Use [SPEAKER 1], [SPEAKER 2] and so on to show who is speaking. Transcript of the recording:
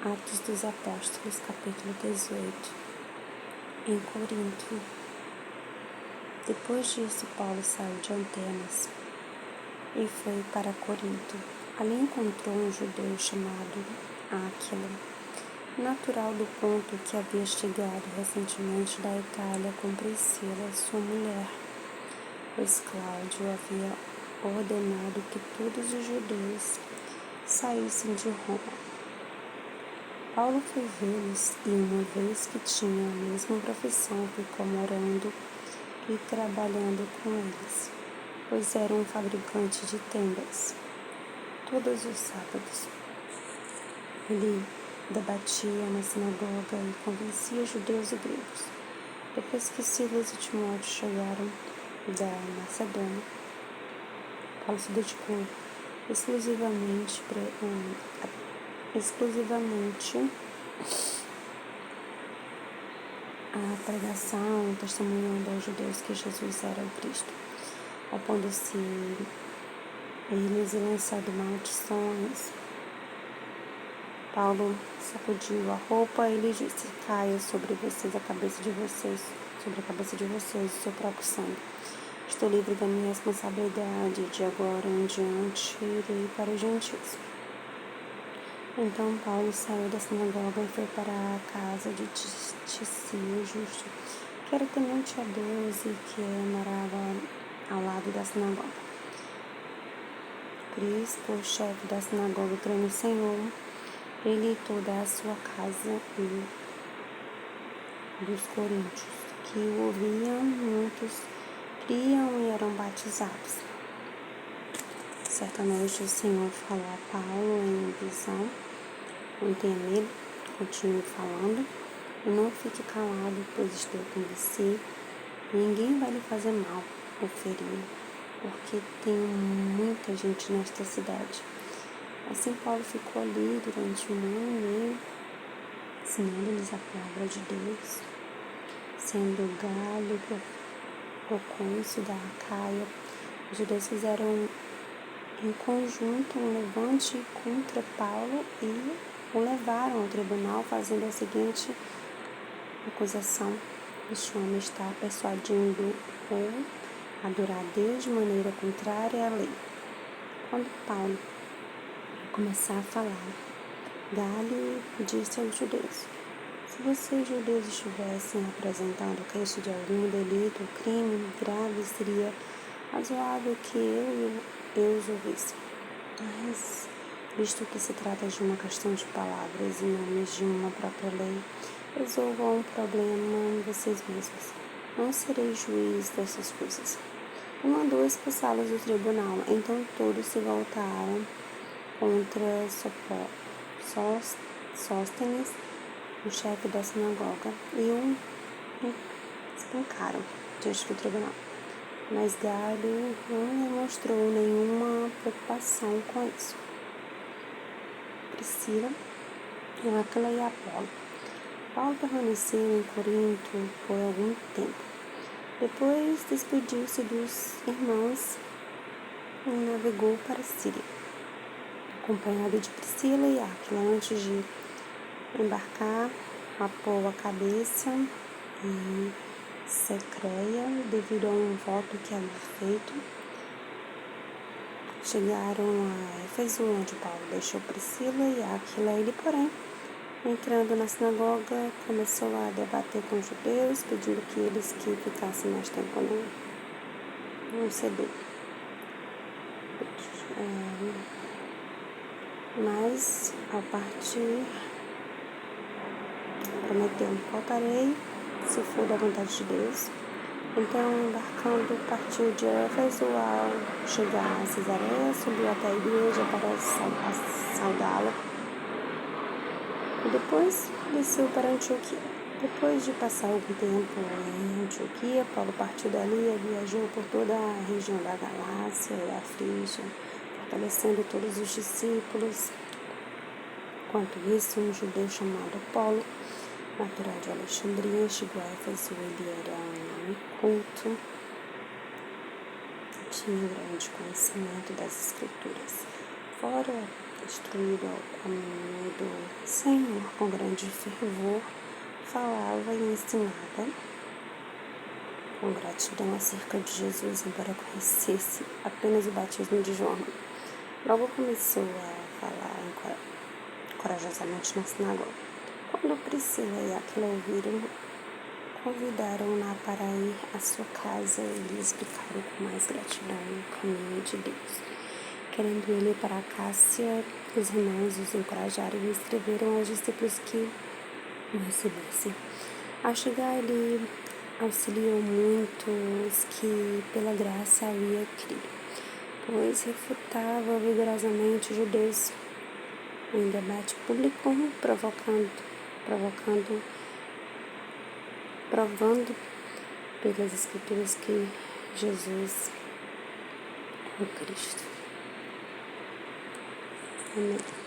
[SPEAKER 1] Atos dos Apóstolos, capítulo 18. Em Corinto. Depois disso, Paulo saiu de Atenas e foi para Corinto. Ali encontrou um judeu chamado Áquila, natural do ponto, que havia chegado recentemente da Itália com Priscila, sua mulher, pois Cláudio havia ordenado que todos os judeus saíssem de Roma. Paulo foi vê-los e, uma vez que tinha a mesma profissão, ficou morando e trabalhando com eles, pois era um fabricante de tendas. Todos os sábados, ele debatia na sinagoga e convencia judeus e gregos. Depois que Silas e Timóteo chegaram da Macedônia, Paulo se dedicou exclusivamente a pregação, testemunhando aos judeus que Jesus era o Cristo, opondo-se eles e lançando maldições. Paulo sacudiu a roupa e lhe disse: caia sobre vocês a cabeça de vocês, sobre a cabeça de vocês o seu próprio sangue. Estou livre da minha responsabilidade, de agora em diante irei para os gentios. Então Paulo saiu da sinagoga e foi para a casa de Ticio Justo, que era temente a Deus e que morava ao lado da sinagoga. Crispo, o chefe da sinagoga, creu no Senhor, ele e toda a sua casa e dos coríntios, que o ouviam, muitos criam e eram batizados. Certa noite o Senhor falou a Paulo em visão: não tenha medo, continue falando e não fique calado, pois estou com você. Ninguém vai lhe fazer mal ou ferir, porque tem muita gente nesta cidade. Assim Paulo ficou ali durante 1 ano e meio, ensinando-lhes a palavra de Deus, sendo Galho, procônsul da Acaia. Os judeus fizeram em conjunto um levante contra Paulo e o levaram ao tribunal, fazendo a seguinte acusação: este homem está persuadindo ou adorar a Deus de maneira contrária à lei. Quando Paulo ia começar a falar, Galho disse aos judeus: se vocês judeus estivessem apresentando queixa de algum delito ou crime grave, seria razoável que eu os ouvisse. Mas, visto que se trata de uma questão de palavras e nomes de uma própria lei, resolvam o problema vocês mesmos. Não serei juiz dessas coisas. E mandou expulsá-los do tribunal. Então todos se voltaram contra Sóstenes, o chefe da sinagoga, e o espancaram diante do tribunal. Mas Galho não demonstrou nenhuma preocupação com isso. Priscila, Áquila e Apolo. Paulo permaneceu em Corinto por algum tempo. Depois despediu-se dos irmãos e navegou para a Síria, acompanhado de Priscila e Áquila. Antes de embarcar, rapou a cabeça e Secreia, devido a um voto que havia feito. Chegaram a Éfeso, onde Paulo deixou Priscila e Áquila. Ele, porém, entrando na sinagoga, começou a debater com os judeus, pedindo que eles ficassem mais tempo no ceder. Mas, ao partir, prometeu: voltarei, se for da vontade de Deus. Então, embarcando, partiu de Éfeso. Ao chegar a Cesareia, subiu até a igreja para saudá-la e depois desceu para Antioquia. Depois de passar algum tempo em Antioquia, Paulo partiu dali e viajou por toda a região da Galácia e da Frígia, fortalecendo todos os discípulos. Enquanto isso, um judeu chamado Apolo, natural de Alexandria, chegou a Éfeso. Ele era um homem culto, tinha grande conhecimento das Escrituras. Fora instruído ao caminho do Senhor com grande fervor, falava e ensinava com gratidão acerca de Jesus, embora conhecesse apenas o batismo de João. Logo começou a falar corajosamente na sinagoga. Quando Priscila e Áquila ouviram, convidaram-na para ir à sua casa e lhe explicaram com mais gratidão o caminho de Deus. Querendo ele para a Cássia, os irmãos os encorajaram e escreveram aos discípulos que o recebessem. Ao chegar, ele auxiliou muitos que pela graça havia crido, pois refutava vigorosamente os judeus em debate público, provando pelas Escrituras que Jesus é o Cristo. Amém.